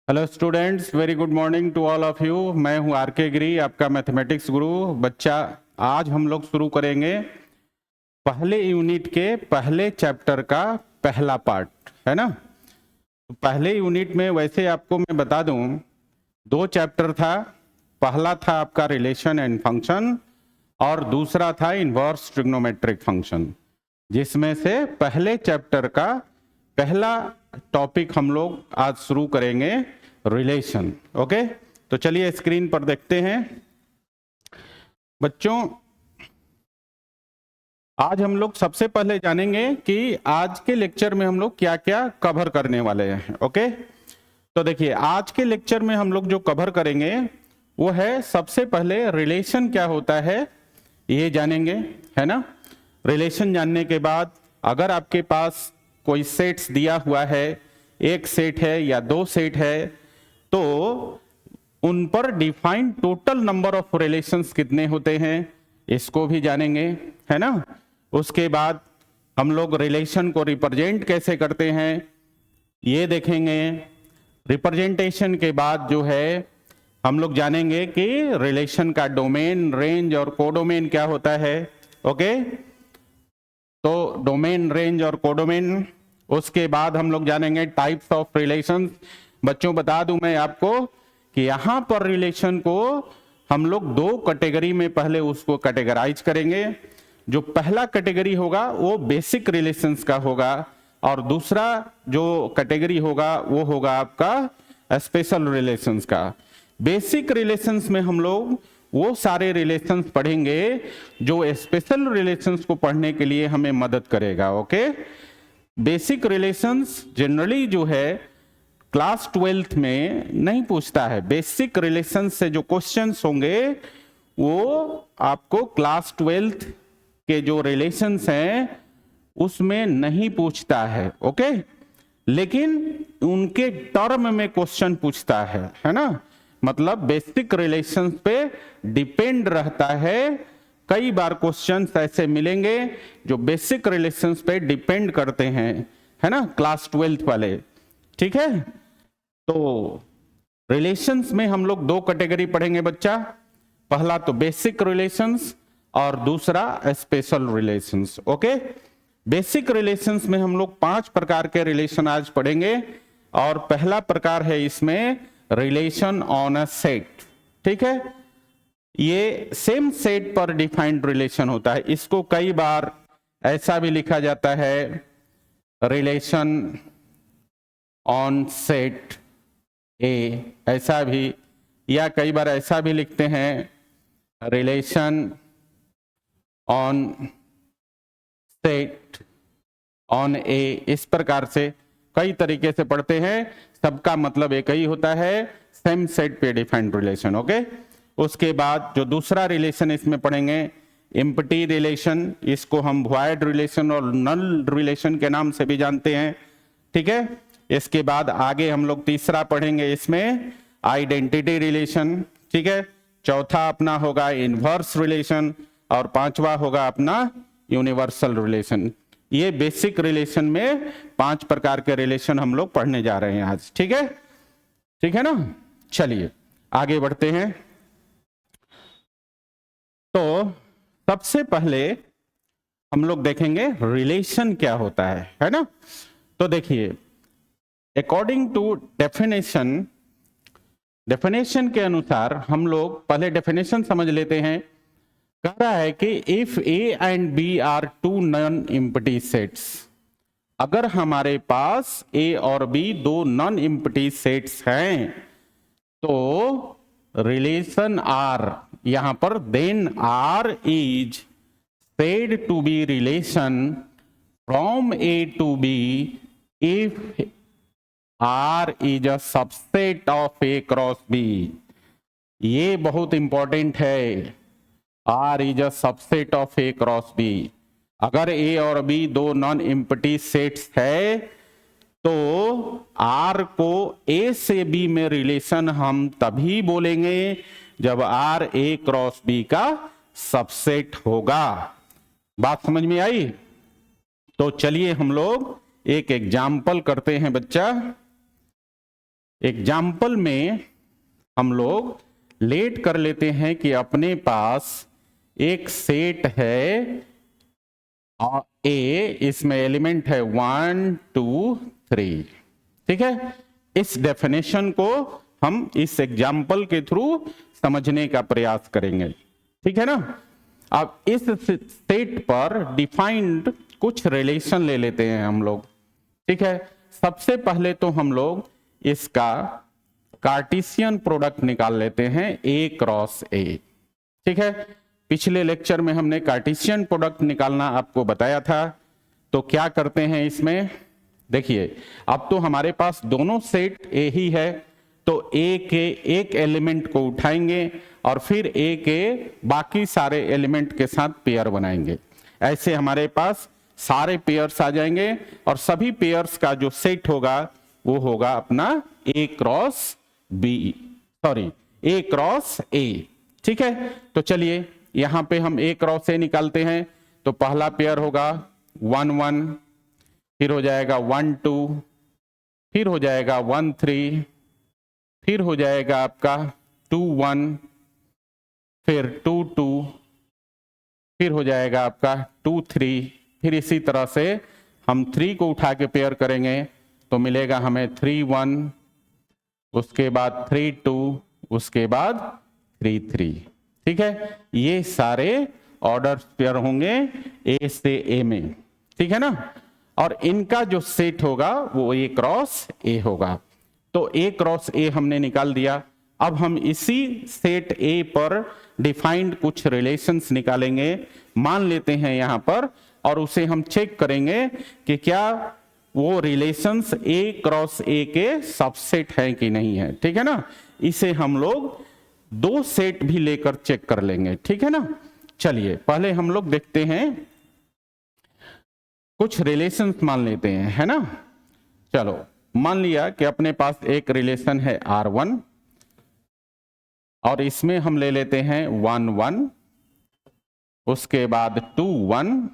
Hello students, very good morning to all of you. मैं हूं are के गिरी, आपका मैथमेटिक्स गुरु। बच्चा, आज हम लोग शुरू करेंगे पहले यूनिट के पहले चैप्टर का पहला पार्ट, है ना। तो पहले यूनिट में वैसे आपको मैं बता दूं, दो चैप्टर था। पहला था आपका रिलेशन एंड फंक्शन और दूसरा था इनवर्स ट्रिग्नोमेट्रिक फंक्शन, जिसमें से पहले चैप्टर का पहला टॉपिक हम लोग आज शुरू करेंगे रिलेशन। ओके, तो चलिए स्क्रीन पर देखते हैं। बच्चों, आज हम लोग सबसे पहले जानेंगे कि आज के लेक्चर में हम लोग क्या क्या कवर करने वाले हैं। ओके, तो देखिए, आज के लेक्चर में हम लोग जो कवर करेंगे वो है, सबसे पहले रिलेशन क्या होता है ये जानेंगे, है ना। रिलेशन जानने के बाद अगर आपके पास कोई सेट्स दिया हुआ है, एक सेट है या दो सेट है, तो उन पर defined total number of relations कितने होते हैं इसको भी जानेंगे, है ना। उसके बाद हम लोग रिलेशन को रिप्रेजेंट कैसे करते हैं ये देखेंगे। रिप्रेजेंटेशन के बाद जो है हम लोग जानेंगे कि रिलेशन का डोमेन, रेंज और कोडोमेन क्या होता है। ओके, तो डोमेन, रेंज और कोडोमेन। उसके बाद हम लोग जानेंगे टाइप्स ऑफ रिलेशंस। बच्चों, बता दूं मैं आपको कि यहां पर रिलेशन को हम लोग दो कैटेगरी में पहले उसको कैटेगराइज करेंगे। जो पहला कैटेगरी होगा वो बेसिक रिलेशंस का होगा और दूसरा जो कैटेगरी होगा वो होगा आपका स्पेशल रिलेशंस का। बेसिक रिलेशंस में हम लोग वो सारे रिलेशंस पढ़ेंगे जो स्पेशल रिलेशंस को पढ़ने के लिए हमें मदद करेगा। ओके, बेसिक रिलेशंस जनरली जो है क्लास 12th में नहीं पूछता है। बेसिक रिलेशंस से जो क्वेश्चंस होंगे वो आपको क्लास 12th के जो रिलेशंस हैं उसमें नहीं पूछता है। ओके, लेकिन उनके टर्म में क्वेश्चन पूछता है ना। मतलब बेसिक रिलेशंस पे डिपेंड रहता है। कई बार क्वेश्चंस ऐसे मिलेंगे जो बेसिक रिलेशंस पे डिपेंड करते हैं, है ना, क्लास 12th वाले। ठीक है, तो रिलेशंस में हम लोग दो कैटेगरी पढ़ेंगे बच्चा। पहला तो बेसिक रिलेशंस और दूसरा special relations. Okay, basic relations में हम लोग 5 प्रकार के रिलेशन आज पढ़ेंगे और पहला प्रकार है इसमें रिलेशन ऑन अ सेट। ठीक है, ये सेम सेट पर डिफाइंड रिलेशन होता है। इसको कई बार ऐसा भी लिखा जाता है रिलेशन ऑन सेट ए, ऐसा भी, या कई बार ऐसा भी लिखते हैं रिलेशन ऑन सेट ऑन ए। इस प्रकार से कई तरीके से पढ़ते हैं, सबका मतलब एक ही होता है, सेम सेट पे डिफाइंड रिलेशन। ओके, उसके बाद जो दूसरा रिलेशन इसमें पढ़ेंगे एम्प्टी रिलेशन, इसको हम वॉइड रिलेशन और नल रिलेशन के नाम से भी जानते हैं। ठीक है, इसके बाद आगे हम लोग तीसरा पढ़ेंगे इसमें आइडेंटिटी रिलेशन। ठीक है, चौथा अपना होगा इनवर्स रिलेशन और पांचवा होगा अपना यूनिवर्सल रिलेशन। ये बेसिक रिलेशन में 5 प्रकार के रिलेशन हम लोग पढ़ने जा रहे हैं आज। ठीक है, ठीक है ना। चलिए आगे बढ़ते हैं। तो सबसे पहले हम लोग देखेंगे रिलेशन क्या होता है ना। तो देखिए, अकॉर्डिंग टू डेफिनेशन, डेफिनेशन के अनुसार हम लोग पहले डेफिनेशन समझ लेते हैं। कह रहा है कि if A and B are two non empty sets, अगर हमारे पास ए और बी दो नॉन एम्प्टी सेट्स हैं तो रिलेशन आर, यहां पर then R is said to be relation from A to B if R is a subset of A cross B। ये बहुत इंपॉर्टेंट है, R is a subset of A cross B। अगर A और B दो non empty sets है तो R को A से B में रिलेशन हम तभी बोलेंगे जब R A क्रॉस B का सबसेट होगा। बात समझ में आई? तो चलिए हम लोग एक एग्जाम्पल करते हैं बच्चा। एग्जाम्पल में हम लोग लेट कर लेते हैं कि अपने पास एक सेट है ए, इसमें एलिमेंट है 1 2 3, ठीक है। इस डेफिनेशन को हम इस एग्जाम्पल के थ्रू समझने का प्रयास करेंगे, ठीक है ना। अब इस सेट पर डिफाइंड कुछ रिलेशन ले लेते हैं हम लोग, ठीक है। सबसे पहले तो हम लोग इसका कार्टेशियन प्रोडक्ट निकाल लेते हैं A क्रॉस A, ठीक है। पिछले लेक्चर में हमने कार्टेशियन प्रोडक्ट निकालना आपको बताया था। तो क्या करते हैं इसमें, देखिए अब तो हमारे पास दोनों सेट A ही है, तो A के एक एलिमेंट को उठाएंगे और फिर A के बाकी सारे एलिमेंट के साथ पेयर बनाएंगे। ऐसे हमारे पास सारे पेयर्स आ जाएंगे और सभी पेयर्स का जो सेट होगा वो होगा अपना A क्रॉस A, ठीक है। तो चलिए यहां पे हम A क्रॉस A निकालते हैं। तो पहला पेयर होगा 1 1, फिर हो जाएगा 1 2, फिर हो जाएगा 1 3, फिर हो जाएगा आपका 2 1, फिर 2 2, फिर हो जाएगा आपका 2 3, फिर इसी तरह से हम 3 को उठा के पेयर करेंगे तो मिलेगा हमें 3 1, उसके बाद 3 2, उसके बाद 3 3, ठीक है। ये सारे ऑर्डर पेयर होंगे A से A में, ठीक है ना। और इनका जो सेट होगा वो A क्रॉस A होगा। तो A क्रॉस A हमने निकाल दिया। अब हम इसी सेट A पर डिफाइंड कुछ रिलेशंस निकालेंगे, मान लेते हैं यहां पर, और उसे हम चेक करेंगे कि क्या वो रिलेशंस A क्रॉस A के सबसेट है कि नहीं है, ठीक है ना। इसे हम लोग दो सेट भी लेकर चेक कर लेंगे, ठीक है ना। चलिए पहले हम लोग देखते हैं, कुछ रिलेशंस मान लेते हैं, है ना। चलो मान लिया कि अपने पास एक रिलेशन है R1 और इसमें हम ले लेते हैं 1 1, उसके बाद 2 1,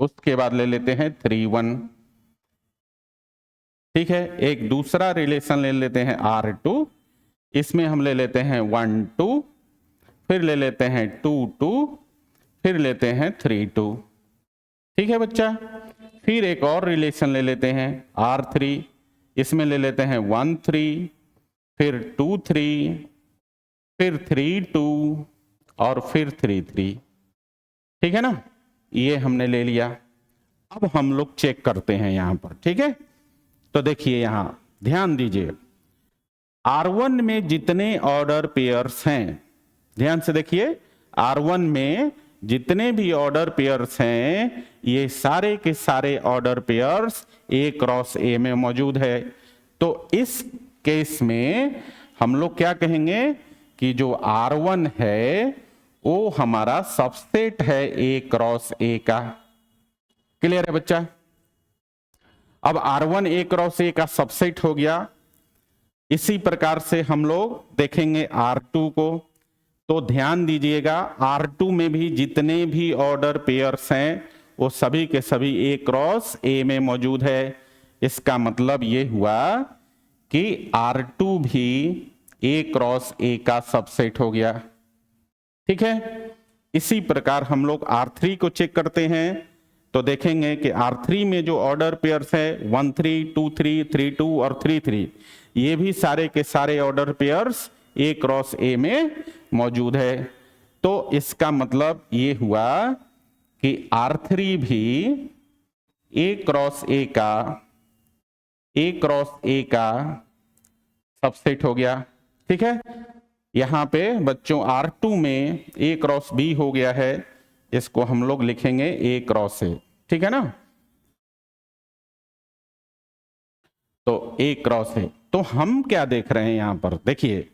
उसके बाद ले लेते हैं 3 1, ठीक है। एक दूसरा रिलेशन ले लेते हैं R2, इसमें हम ले लेते हैं 1 2, फिर ले लेते हैं 2 2, फिर लेते हैं 3 2, ठीक है बच्चा। फिर एक और रिलेशन ले लेते हैं R3, इसमें ले लेते हैं 1 3, फिर 2 3, फिर 3 2 और फिर 3 3, ठीक है ना। ये हमने ले लिया। अब हम लोग चेक करते हैं यहां पर, ठीक है। तो देखिए यहां ध्यान दीजिए, R1 में जितने ऑर्डर पेयर्स हैं, ध्यान से देखिए, R1 में जितने भी ऑर्डर पेयर्स हैं ये सारे के सारे order pairs A cross A में मौजूद है। तो इस केस में हम लोग क्या कहेंगे कि जो R1 है वो हमारा सबसेट है A क्रॉस A का। क्लियर है बच्चा। अब R1 A क्रॉस A का सबसेट हो गया। इसी प्रकार से हम लोग देखेंगे R2 को। तो ध्यान दीजिएगा, R2 में भी जितने भी ऑर्डर पेयर्स हैं वो सभी के सभी A क्रॉस A में मौजूद है। इसका मतलब ये हुआ कि R2 भी A क्रॉस A का सबसेट हो गया, ठीक है। इसी प्रकार हम लोग R3 को चेक करते हैं तो देखेंगे कि R3 में जो ऑर्डर पेयर्स है 1 3 2 3 3 2 और 3 3, ये भी सारे के सारे order pairs A cross A में मौजूद है। तो इसका मतलब ये हुआ कि R3 भी A क्रॉस A का सबसेट हो गया, ठीक है। यहां पे बच्चों R2 में A क्रॉस B हो गया है, इसको हम लोग लिखेंगे A क्रॉस A, ठीक है ना। तो A क्रॉस A। तो हम क्या देख रहे हैं यहां पर, देखिए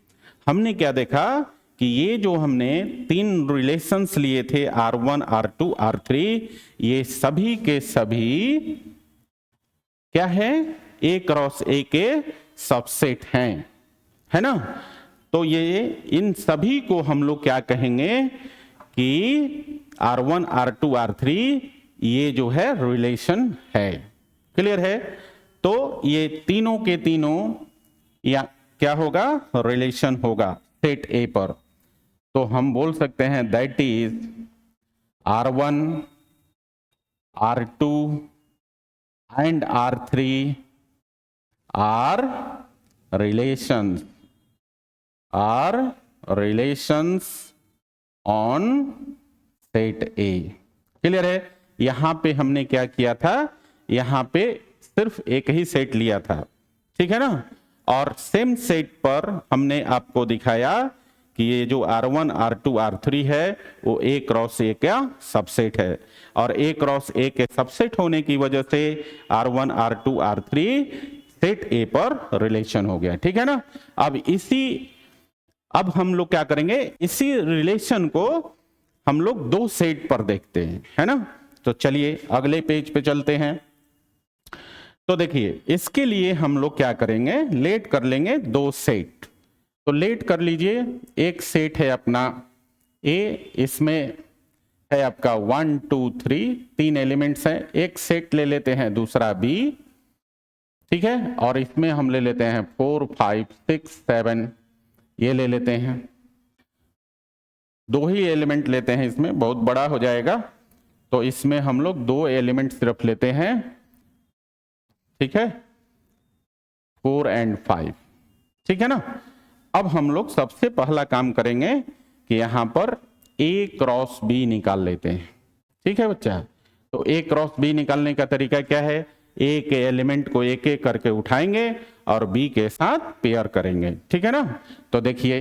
हमने क्या देखा कि ये जो हमने तीन रिलेशंस लिए थे R1 R2 R3, ये सभी के सभी क्या है, A क्रॉस A के सबसेट हैं, है ना। तो ये इन सभी को हम लोग क्या कहेंगे कि R1 R2 R3 ये जो है रिलेशन है। क्लियर है। तो ये तीनों के तीनों या क्या होगा, रिलेशन होगा सेट ए पर। तो हम बोल सकते हैं that is R1, R2 and R3 are relations on set A. Clear है। यहां पे हमने क्या किया था, यहां पे सिर्फ एक ही सेट लिया था, ठीक है ना, और सेम सेट पर हमने आपको दिखाया कि ये जो R1, R2, R3 है वो A क्रॉस A का सबसेट है, और A क्रॉस A के सबसेट होने की वजह से R1, R2, R3 set A पर रिलेशन हो गया, ठीक है ना। अब हम लोग क्या करेंगे, इसी रिलेशन को हम लोग दो सेट पर देखते हैं, है ना। तो चलिए अगले पेज पे चलते हैं। तो देखिए इसके लिए हम लोग क्या करेंगे, लेट कर लेंगे दो सेट। तो लेट कर लीजिए, एक सेट है अपना ए, इसमें है आपका 1 2 3 तीन एलिमेंट्स हैं। एक सेट ले लेते हैं दूसरा बी, ठीक है, और इसमें हम ले लेते हैं 4 5 6 7, ये ले लेते हैं। दो ही एलिमेंट लेते हैं, इसमें बहुत बड़ा हो जाएगा, तो इसमें हम लोग दो एलिमेंट सिर्फ लेते हैं, ठीक है, 4 और 5, ठीक है ना। अब हम लोग सबसे पहला काम करेंगे कि यहां पर A क्रॉस B निकाल लेते हैं, ठीक है बच्चा। तो A क्रॉस B निकालने का तरीका क्या है, A के एलिमेंट को एक एक करके उठाएंगे और B के साथ पेयर करेंगे, ठीक है ना। तो देखिए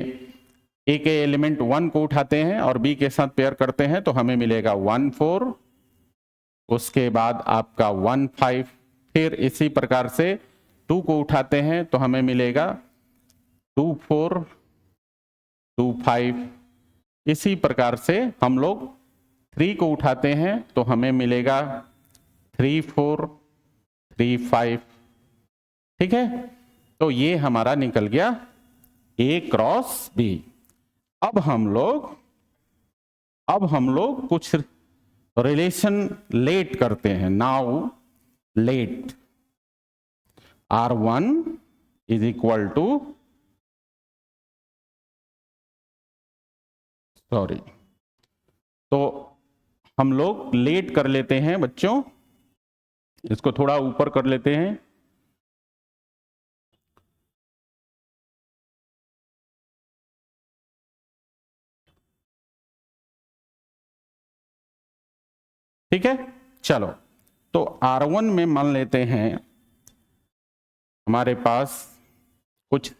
A के एलिमेंट 1 को उठाते हैं और B के साथ पेयर करते हैं, तो हमें मिलेगा 1 4, उसके बाद आपका 1 5, फिर इसी प्रकार से 2 को उठाते हैं तो हमें मिलेगा 2 4 2 5, इसी प्रकार से हम लोग 3 को उठाते हैं तो हमें मिलेगा 3 4 3 5, ठीक है। तो ये हमारा निकल गया A क्रॉस B। अब हम लोग कुछ रिलेशन लेट करते हैं। Now let R1 is equal to, sorry, तो हम लोग लेट कर लेते हैं बच्चों, इसको थोड़ा ऊपर कर लेते हैं। ठीक है, चलो तो R1 में मान लेते हैं हमारे पास कुछ,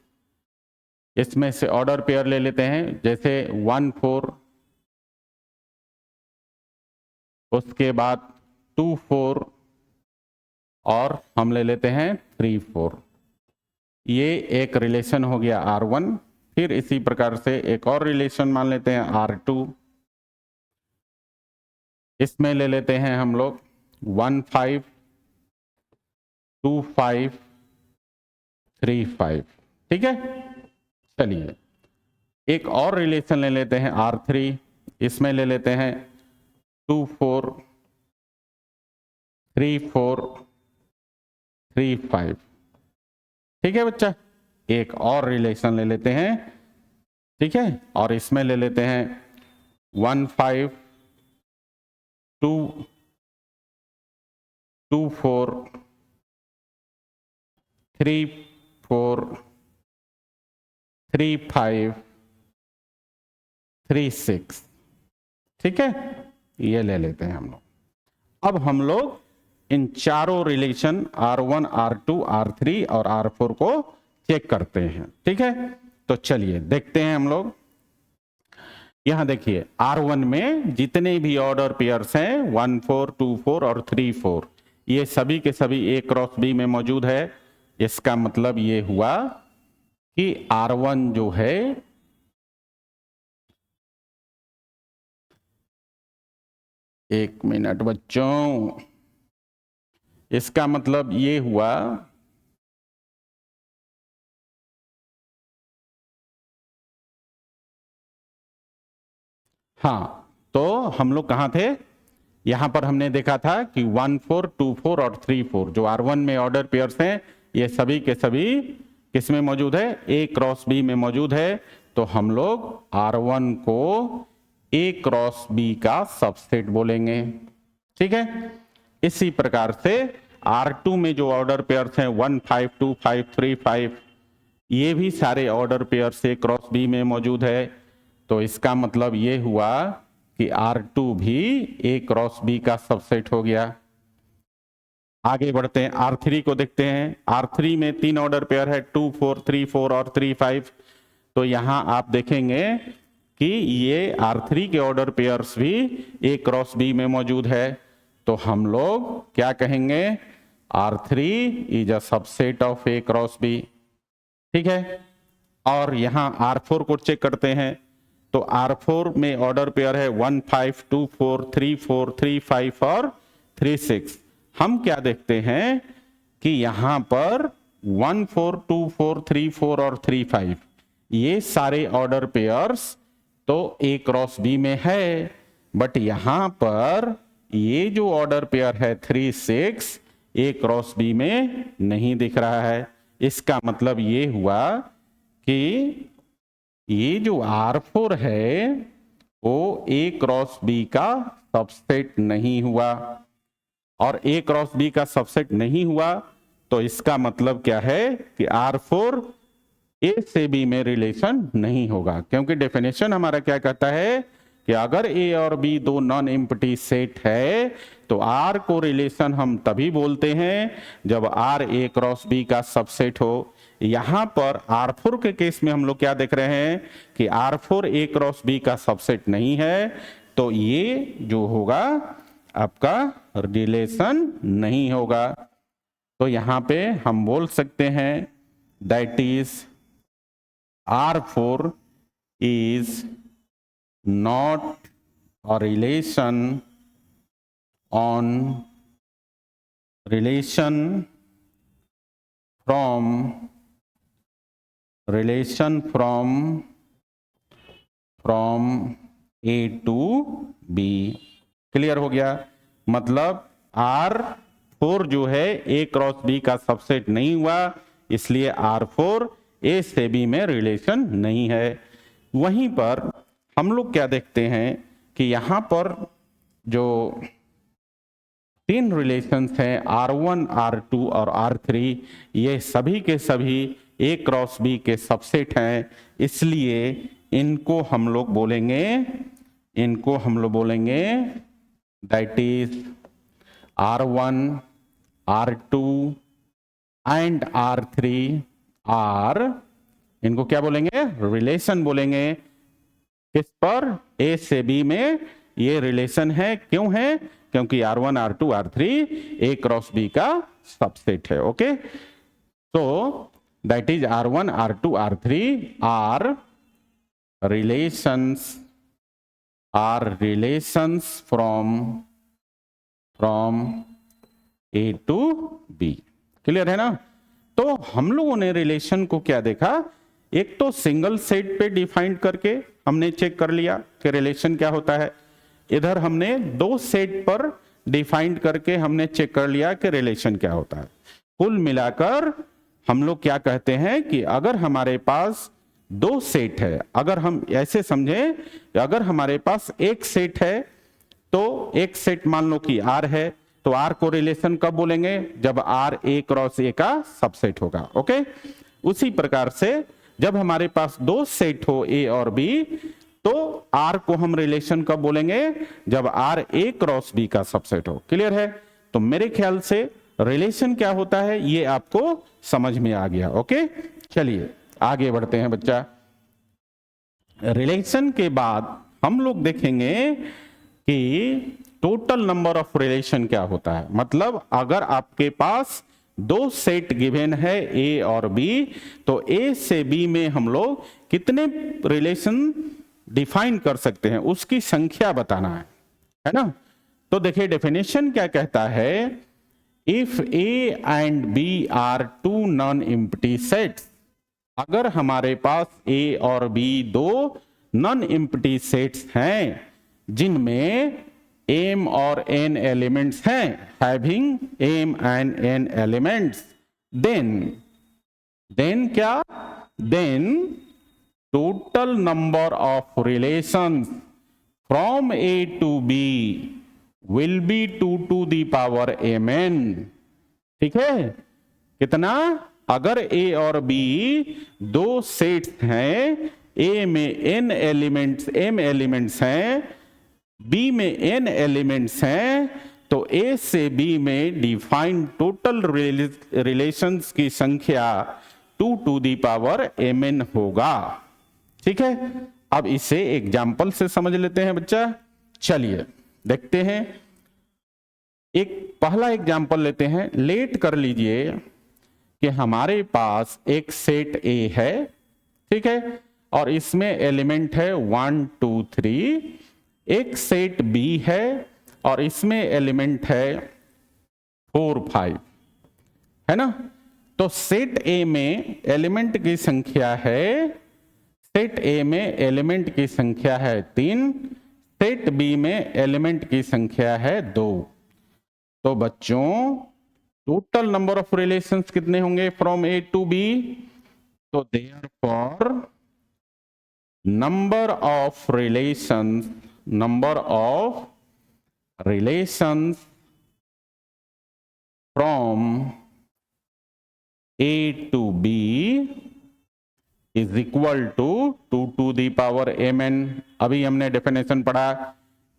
इसमें से ऑर्डर पेयर ले लेते हैं, जैसे 1 4, उसके बाद 2 4, और हम ले लेते हैं 3 4। ये एक रिलेशन हो गया R1। फिर इसी प्रकार से एक और रिलेशन मान लेते हैं R2, इसमें ले लेते हैं हम लोग 1 5 2 5 3 5, ठीक है। चलिए एक और रिलेशन ले लेते हैं R3, इसमें ले लेते हैं 2 4 3 4 3 5, ठीक है बच्चा। एक और रिलेशन ले लेते हैं, ठीक है, और इसमें ले लेते हैं 1 5 2 2 4 3 4 3 5 3 6, ठीक है, ये ले लेते हैं हम लोग। अब हम लोग इन चारों रिलेशन R1 R2 R3 और R4 को चेक करते हैं, ठीक है। तो चलिए देखते हैं हम लोग। यहां देखिए R1 में जितने भी ऑर्डर पेयर्स हैं 1 4 2 4 और 3 4, ये सभी के सभी A क्रॉस B में मौजूद है। इसका मतलब ये हुआ कि R1 जो है एक मिनट बच्चों, इसका मतलब ये हुआ हाँ, तो हम लोग कहां थे, यहां पर हमने देखा था कि 1 4 2 4 और 3 4 जो R1 में ऑर्डर पेयर्स हैं, ये सभी के सभी किस में मौजूद है, A क्रॉस B में मौजूद है, तो हम लोग R1 को A क्रॉस B का सबसेट बोलेंगे। ठीक है, इसी प्रकार से R2 में जो ऑर्डर पेयर्स हैं 1 5 2 5 3 5, ये भी सारे order pairs A cross B में मौजूद है। तो इसका मतलब ये हुआ कि R2 भी A क्रॉस B का सबसेट हो गया। आगे बढ़ते हैं, R3 को देखते हैं। R3 में 3 ऑर्डर पेयर है 2 4 3 4 और 3 5। तो यहां आप देखेंगे कि ये R3 के ऑर्डर पेयर्स भी A क्रॉस B में मौजूद है। तो हम लोग क्या कहेंगे, R3 is a subset of A cross B। ठीक है, और यहां R4 को चेक करते हैं। तो R4 में ऑर्डर पेयर है 1 5 2 4 3 4 3 5 और 3 6। हम क्या देखते हैं कि यहां पर 1 4 2 4 3 4 और 3 5 ये सारे ऑर्डर पेयर्स तो A क्रॉस B में है, बट यहां पर ये जो ऑर्डर पेयर है 3 6 A क्रॉस B में नहीं दिख रहा है। इसका मतलब ये हुआ कि ये जो R4 है वो A क्रॉस B का सबसेट नहीं हुआ, और A क्रॉस B का सबसेट नहीं हुआ तो इसका मतलब क्या है कि R4 A से B में रिलेशन नहीं होगा, क्योंकि डेफिनेशन हमारा क्या कहता है कि अगर A और B दो नॉन एम्प्टी सेट है तो R को रिलेशन हम तभी बोलते हैं जब R A क्रॉस B का सबसेट हो। यहां पर R4 के केस में हम लोग क्या देख रहे हैं कि R4 A क्रॉस B का सबसेट नहीं है, तो ये जो होगा आपका रिलेशन नहीं होगा। तो यहां पे हम बोल सकते हैं that is R4 is not a relation from A to B। Clear हो गया, मतलब R4 जो है A क्रॉस B का सबसेट नहीं हुआ, इसलिए R4 A से B में रिलेशन नहीं है। वहीं पर हम लोग क्या देखते हैं कि यहां पर जो 3 रिलेशंस हैं R1 R2 और R3, ये सभी के सभी A क्रॉस B के सबसेट हैं, इसलिए इनको हम लोग बोलेंगे that is R1 R2 and R3 are, इनको क्या बोलेंगे, रिलेशन बोलेंगे। किस पर, A से B में ये रिलेशन है। क्यों है, क्योंकि R1 R2 R3 A cross B का सबसेट है। ओके, तो that is R1 R2 R3 are relations from A to B। Clear है ना। तो हम लोगों ने रिलेशन को क्या देखा, एक तो सिंगल सेट पे डिफाइंड करके हमने चेक कर लिया कि रिलेशन क्या होता है, इधर हमने 2 सेट पर डिफाइंड करके हमने चेक कर लिया कि रिलेशन क्या होता है। कुल मिलाकर हम लोग क्या कहते हैं कि अगर हमारे पास 2 सेट है, अगर हम ऐसे समझें कि अगर हमारे पास एक सेट है तो एक सेट मान लो कि R है, तो R को रिलेशन कब बोलेंगे, जब R A क्रॉस A का सबसेट होगा। ओके, उसी प्रकार से जब हमारे पास 2 सेट हो A और B, तो R को हम रिलेशन कब बोलेंगे, जब R A क्रॉस B का सबसेट हो। क्लियर है। तो मेरे ख्याल से रिलेशन क्या होता है ये आपको समझ में आ गया। ओके, चलिए आगे बढ़ते हैं बच्चा। रिलेशन के बाद हम लोग देखेंगे कि टोटल नंबर ऑफ रिलेशन क्या होता है। मतलब अगर आपके पास 2 सेट गिवन है A और B, तो A से B में हम लोग कितने रिलेशन डिफाइन कर सकते हैं, उसकी संख्या बताना है ना। तो देखिए डेफिनेशन क्या कहता है, if A and B are 2 non empty sets, अगर हमारे पास A और B 2 नॉन एम्प्टी सेट्स हैं जिनमें m और n एलिमेंट्स हैं, having m and n elements, then then क्या, then total number of relations from A to B will be 2 to the power mn। ठीक है, कितना, अगर ए और बी दो सेट्स हैं, ए में n एलिमेंट्स m एलिमेंट्स हैं, बी में n एलिमेंट्स हैं, तो ए से बी में डिफाइंड टोटल रिलेशंस की संख्या 2 to the power mn होगा। ठीक है, अब इसे एग्जाम्पल से समझ लेते हैं बच्चा। चलिए देखते हैं, एक पहला एग्जाम्पल लेते हैं। लेट कर लीजिए कि हमारे पास एक सेट ए है, ठीक है, और इसमें एलिमेंट है 1 2 3। एक सेट बी है और इसमें एलिमेंट है 4 5, है ना। तो सेट ए में एलिमेंट की संख्या है, सेट ए में एलिमेंट की संख्या है 3, सेट बी में एलिमेंट की संख्या है 2। तो बच्चों टोटल नंबर ऑफ रिलेशंस कितने होंगे फ्रॉम ए टू बी? तो therefore number of relations from A to B is equal to 2 to the power mn। अभी हमने डेफिनेशन पढ़ा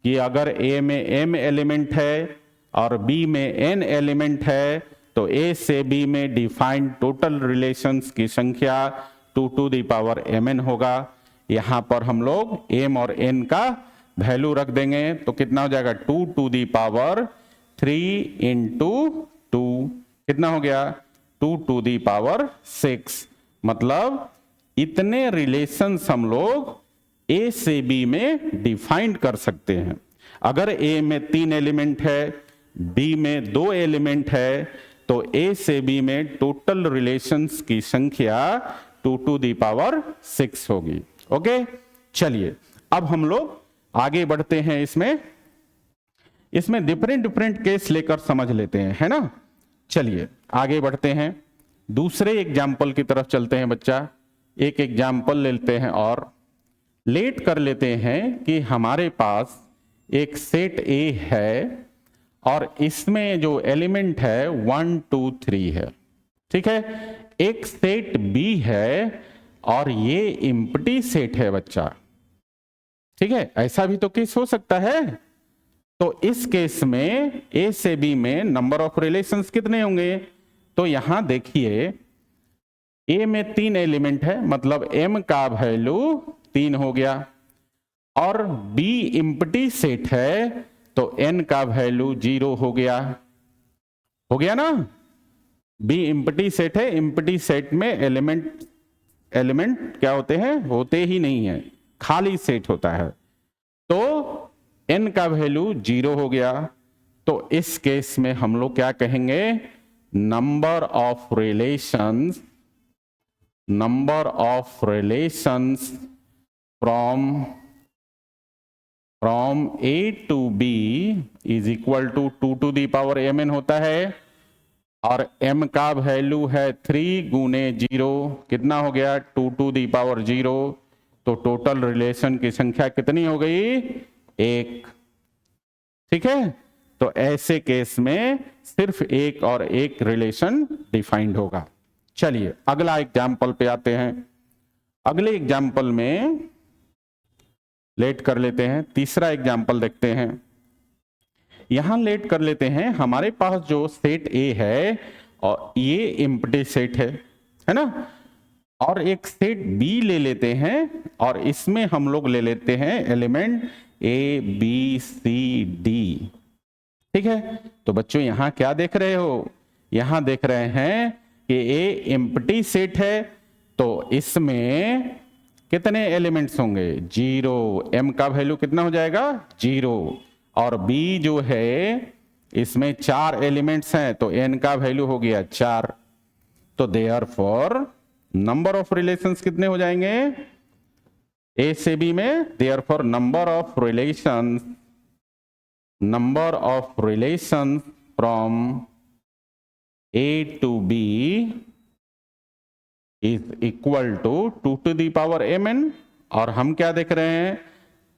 कि अगर ए में m एलिमेंट है और b में n एलिमेंट है, तो a से b में डिफाइंड टोटल रिलेशंस की संख्या 2 to the power mn होगा। यहां पर हम लोग m और n का वैल्यू रख देंगे, तो कितना हो जाएगा 2 to the power 3 into 2, कितना हो गया 2 to the power 6। मतलब इतने रिलेशंस हम लोग ए से बी में डिफाइंड कर सकते हैं। अगर ए में 3 एलिमेंट है, बी में 2 एलिमेंट है, तो ए से बी में टोटल रिलेशंस की संख्या 2 to the power 6 होगी। ओके, चलिए अब हम लोग आगे बढ़ते हैं। इसमें डिफरेंट केस लेकर समझ लेते हैं, है ना। चलिए आगे बढ़ते हैं, दूसरे एग्जाम्पल की तरफ चलते हैं बच्चा। एक एग्जाम्पल लेते हैं और लेट कर लेते हैं कि हमारे पास एक सेट ए है और इसमें जो एलिमेंट है 1 2 3 है, ठीक है। एक सेट बी है और ये एम्प्टी सेट है बच्चा, ठीक है। ऐसा भी तो केस हो सकता है। तो इस केस में ए से बी में नंबर ऑफ रिलेशंस कितने होंगे? तो यहां देखिए, ए में 3 एलिमेंट है, मतलब m का वैल्यू 3 हो गया, और b एम्प्टी सेट है तो n का वैल्यू 0 हो गया ना। b एम्प्टी सेट है, एम्प्टी सेट में एलिमेंट क्या होते हैं? होते ही नहीं है, खाली सेट होता है। तो n का वैल्यू 0 हो गया। तो इस केस में हम लोग क्या कहेंगे? Number of relations from A to B is equal to 2 to the power mn होता है, और m का वैल्यू है 3 गुने 0, कितना हो गया 2 to the power 0। तो टोटल रिलेशन की संख्या कितनी हो गई? 1, ठीक है। तो ऐसे केस में सिर्फ एक और एक रिलेशन डिफाइंड होगा। चलिए अगला एग्जाम्पल पे आते हैं। अगले एग्जाम्पल में लेट कर लेते हैं, तीसरा एग्जाम्पल देखते हैं। यहां लेट कर लेते हैं, हमारे पास जो सेट ए है और ये एम्प्टी सेट है ना, और एक सेट बी ले लेते हैं और इसमें हम लोग ले लेते हैं element A B C D, ठीक है। तो बच्चों यहां क्या देख रहे हो? यहां देख रहे हैं कि ए एम्प्टी सेट है, तो इसमें कितने एलिमेंट्स होंगे? 0। m का वैल्यू कितना हो जाएगा? 0। और b जो है इसमें 4 एलिमेंट्स हैं, तो n का वैल्यू हो गया 4। तो देयरफॉर नंबर ऑफ रिलेशंस कितने हो जाएंगे ए से बी में? Therefore number of relations from A to B is equal to 2 to the power mn, और हम क्या देख रहे हैं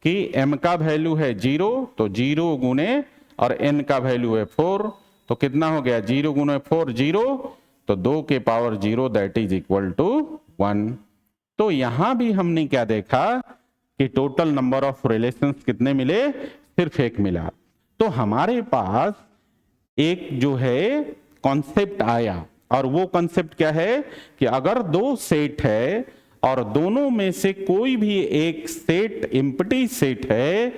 कि m का वैल्यू है 0, तो 0 गुने और n का वैल्यू है 4, तो कितना हो गया 0 गुने 4 0, तो 2 के power 0 that is equal to 1। तो यहां भी हमने क्या देखा कि टोटल नंबर ऑफ रिलेशंस कितने मिले, सिर्फ एक मिला। तो हमारे पास एक जो है कॉन्सेप्ट आया, और वो कॉन्सेप्ट क्या है कि अगर दो सेट है और दोनों में से कोई भी एक सेट एम्प्टी सेट है,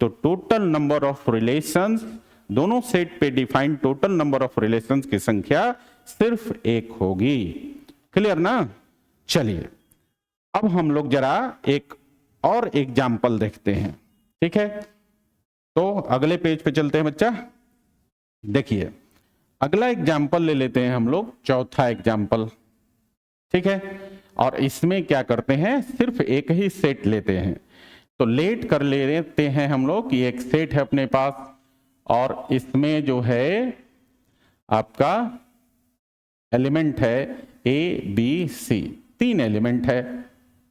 तो टोटल नंबर ऑफ रिलेशंस, दोनों सेट पे defined total number of relations की संख्या सिर्फ एक होगी। क्लियर ना? चलिए अब हम लोग जरा एक और एग्जाम्पल देखते हैं। ठीक है, तो अगले पेज पे चलते हैं बच्चा। देखिए अगला एग्जाम्पल ले लेते हैं हम लोग, चौथा एग्जाम्पल। ठीक है, और इसमें क्या करते हैं, सिर्फ एक ही सेट लेते हैं। तो लेट कर लेते हैं हम लोग कि एक सेट है अपने पास, और इसमें जो है आपका एलिमेंट है ए बी सी, 3 एलिमेंट है।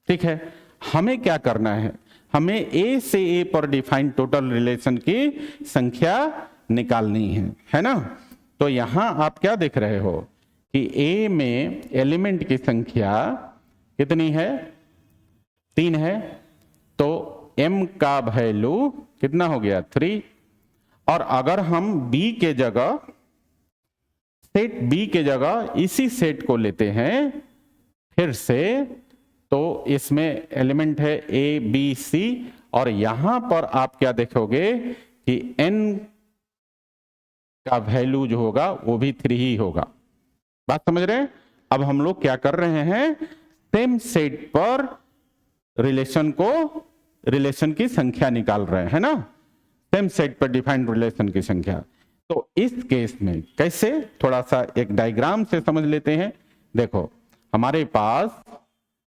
ठीक है, हमें क्या करना है, हमें ए से ए पर डिफाइंड टोटल रिलेशन की संख्या निकालनी है ना? तो यहां आप क्या देख रहे हो कि ए में एलिमेंट की संख्या कितनी है, 3 है, तो m का वैल्यू कितना हो गया 3। और अगर हम b के जगह, सेट b के जगह इसी सेट को लेते हैं फिर से, तो इसमें एलिमेंट है a b c, और यहां पर आप क्या देखोगे कि n का वैल्यू जो होगा वो भी 3 ही होगा। बात समझ रहे हैं? अब हम लोग क्या कर रहे हैं, सेम सेट पर रिलेशन की संख्या निकाल रहे हैं ना, सेम सेट पर डिफाइंड रिलेशन की संख्या। तो इस केस में कैसे, थोड़ा सा एक डायग्राम से समझ लेते हैं। देखो हमारे पास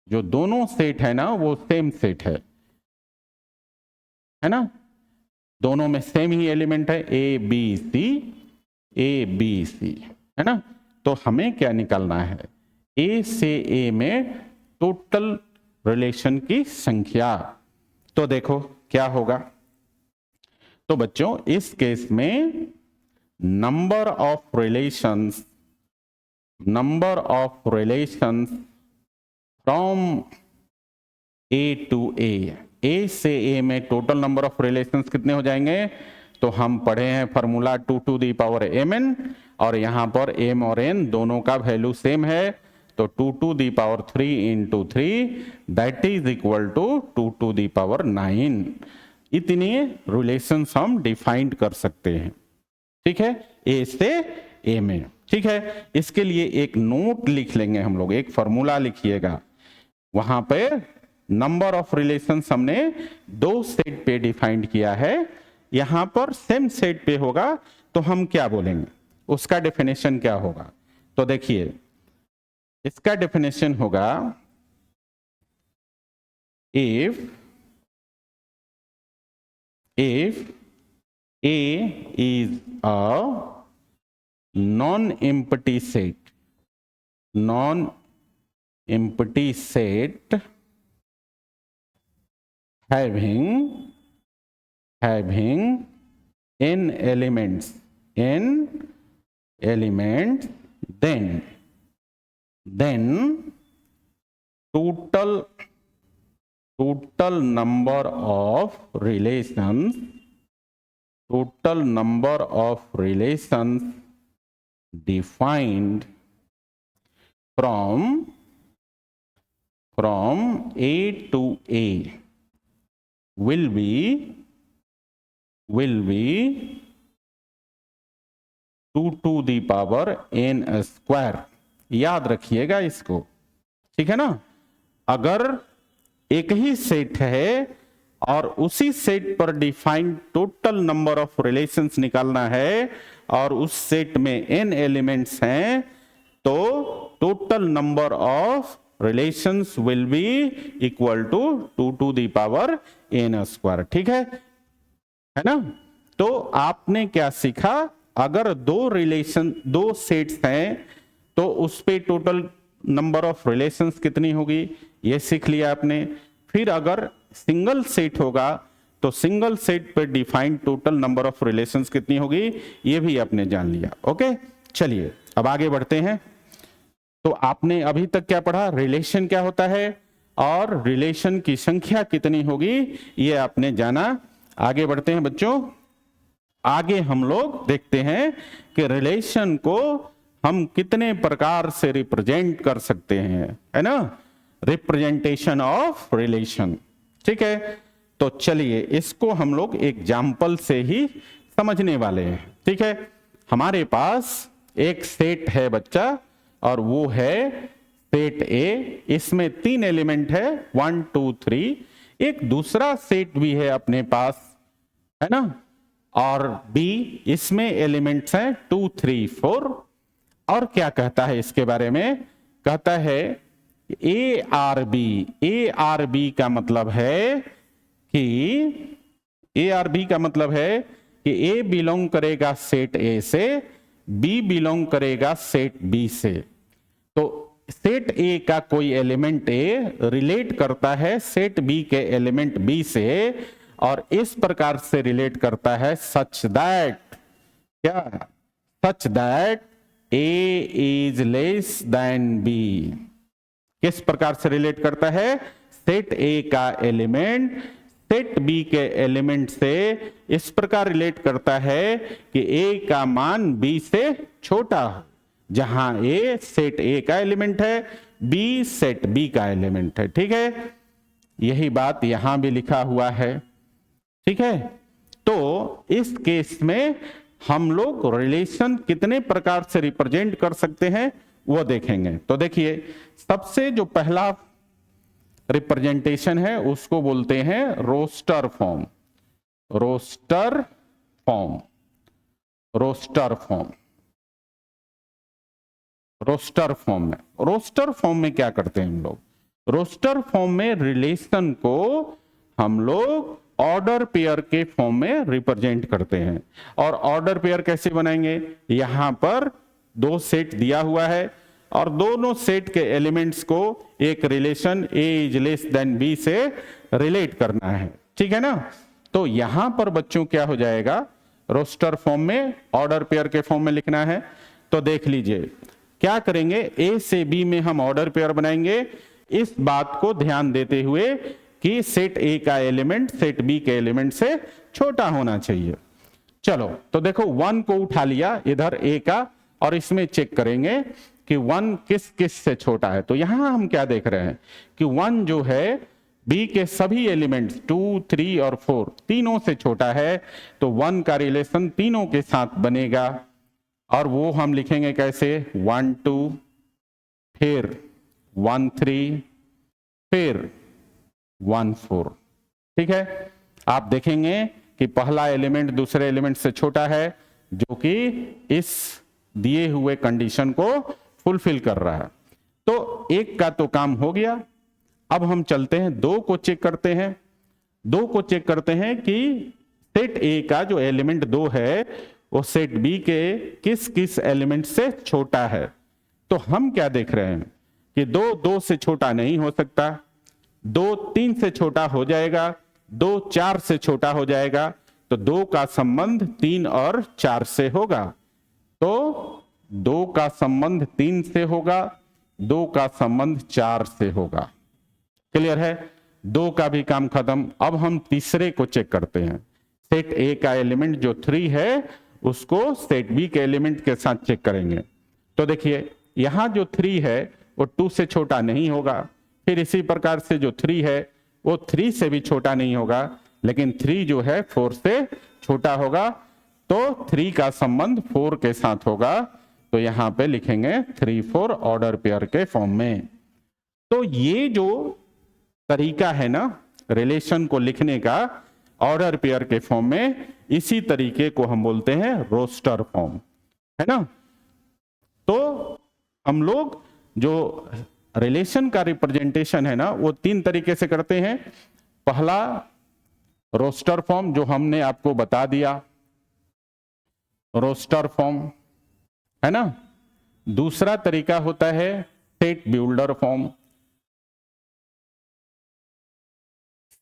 जो दोनों सेट है ना वो सेम सेट है ना, दोनों में सेम ही एलिमेंट है ए बी सी, है ना? तो हमें क्या निकालना है, ए से ए में टोटल रिलेशन की संख्या। तो देखो क्या होगा, तो बच्चों इस केस में number of relations from A to A से ए में टोटल नंबर ऑफ रिलेशंस कितने हो जाएंगे, तो हम पढ़े हैं formula 2 to the power mn, और यहां पर m और n दोनों का वैल्यू सेम है, तो 2 to the power 3 into 3 that is equal to 2 to the power 9। इतनी रिलेशंस हम डिफाइंड कर सकते हैं। ठीक है, ए से ए में। ठीक है, इसके लिए एक नोट लिख लेंगे हम लोग, एक फॉर्मूला लिखिएगा, वहां पे नंबर ऑफ रिलेशंस हमने 2 सेट पे डिफाइंड किया है, यहां पर सेम सेट पे होगा तो हम क्या बोलेंगे, उसका डेफिनेशन क्या होगा। तो देखिए इसका डेफिनेशन होगा, if A is a non-empty set having n elements, then total number of relations defined from A to A will be 2 to the power n square। याद रखिएगा इसको, ठीक है ना? अगर एक ही सेट है और उसी सेट पर defined total number of relations निकालना है और उस सेट में n एलिमेंट्स हैं, तो total number of relations will be equal to 2 to the power n square. ठीक है ना? तो आपने क्या सीखा, अगर दो सेट्स हैं तो उस पे टोटल नंबर ऑफ रिलेशंस कितनी होगी ये सीख लिया आपने। फिर अगर सिंगल सेट होगा तो सिंगल सेट पे defined total number of relations कितनी होगी ये भी आपने जान लिया। ओके, चलिए अब आगे बढ़ते हैं। तो आपने अभी तक क्या पढ़ा, रिलेशन क्या होता है और रिलेशन की संख्या कितनी होगी ये आपने जाना। आगे बढ़ते हैं बच्चों, आगे हम लोग देखते हैं कि रिलेशन को हम कितने प्रकार से रिप्रेजेंट कर सकते हैं, है ना, रिप्रेजेंटेशन ऑफ रिलेशन। ठीक है, तो चलिए इसको हम लोग एग्जाम्पल से ही समझने वाले हैं। ठीक है, हमारे पास एक सेट है बच्चा और वो है सेट ए, इसमें 3 एलिमेंट है 1 2 3। एक दूसरा सेट भी है अपने पास, है ना, और बी, इसमें एलिमेंट्स हैं 2 3 4। और क्या कहता है इसके बारे में, कहता है A R B. A R B का मतलब है कि ए आर बी का मतलब है कि ए बिलोंग करेगा सेट ए से, बी बिलोंग करेगा सेट बी से। तो सेट ए का कोई एलिमेंट ए रिलेट करता है सेट बी के एलिमेंट बी से, और इस प्रकार से रिलेट करता है सच दैट, क्या, such that A is less than B. किस प्रकार से रिलेट करता है, सेट ए का एलिमेंट सेट बी के एलिमेंट से इस प्रकार रिलेट करता है कि ए का मान बी से छोटा हो, जहां ए सेट ए का एलिमेंट है, बी सेट बी का एलिमेंट है। ठीक है, यही बात यहां भी लिखा हुआ है। ठीक है, तो इस केस में हम लोग रिलेशन कितने प्रकार से रिप्रेजेंट कर सकते हैं वो देखेंगे। तो देखिए, सबसे जो पहला रिप्रेजेंटेशन है उसको बोलते हैं roster form. Roster form, roster form, roster form में, रोस्टर फॉर्म में क्या करते हैं हम लोग, रोस्टर फॉर्म में रिलेशन को हम लोग ऑर्डर पेयर के फॉर्म में रिप्रेजेंट करते हैं। और ऑर्डर पेयर कैसे बनाएंगे, यहां पर 2 सेट दिया हुआ है और दोनों सेट के एलिमेंट्स को एक relation A is less than B से रिलेट करना है। ठीक है ना, तो यहां पर बच्चों क्या हो जाएगा, रोस्टर फॉर्म में ऑर्डर पेयर के फॉर्म में लिखना है। तो देख लीजिए क्या करेंगे, ए से बी में हम ऑर्डर पेयर बनाएंगे, इस बात को ध्यान देते हुए कि सेट ए का एलिमेंट सेट बी के एलिमेंट से छोटा होना चाहिए। चलो तो देखो 1 को उठा लिया इधर ए का, और इसमें चेक करेंगे कि 1 किस किस से छोटा है। तो यहां हम क्या देख रहे हैं कि 1 जो है बी के सभी एलिमेंट्स 2 3 और 4 तीनों से छोटा है, तो 1 का रिलेशन तीनों के साथ बनेगा। और वो हम लिखेंगे कैसे, 1 2 फिर 1 3 फिर 1 4। ठीक है, आप देखेंगे कि पहला एलिमेंट दूसरे एलिमेंट से छोटा है, जो कि इस दिए हुए कंडीशन को फुलफिल कर रहा है। तो 1 का तो काम हो गया। अब हम चलते हैं 2 को चेक करते हैं। 2 को चेक करते हैं कि सेट ए का जो एलिमेंट 2 है वो सेट बी के किस किस एलिमेंट से छोटा है। तो हम क्या देख रहे हैं कि 2 2 से छोटा नहीं हो सकता, 2 3 से छोटा हो जाएगा, 2 4 से छोटा हो जाएगा, तो 2 का संबंध 3 और 4 से होगा। तो 2 का संबंध 3 से होगा, 2 का संबंध 4 से होगा। क्लियर है, 2 का भी काम खत्म। अब हम तीसरे को चेक करते हैं। सेट ए का एलिमेंट जो 3 है उसको सेट बी के एलिमेंट के साथ चेक करेंगे। तो देखिए यहां जो 3 है वो 2 से छोटा नहीं होगा, फिर इसी प्रकार से जो 3 है वो 3 से भी छोटा नहीं होगा, लेकिन 3 जो है 4 से छोटा होगा। तो 3 का संबंध 4 के साथ होगा, तो यहां पे लिखेंगे 3 4 ऑर्डर पेयर के फॉर्म में। तो ये जो तरीका है ना रिलेशन को लिखने का ऑर्डर पेयर के फॉर्म में, इसी तरीके को हम बोलते हैं रोस्टर फॉर्म, है ना। तो हम लोग जो रिलेशन का रिप्रेजेंटेशन है ना वो 3 तरीके से करते हैं। पहला रोस्टर फॉर्म जो हमने आपको बता दिया, रोस्टर फॉर्म, है ना। दूसरा तरीका होता है सेट ब्यूल्डर फॉर्म,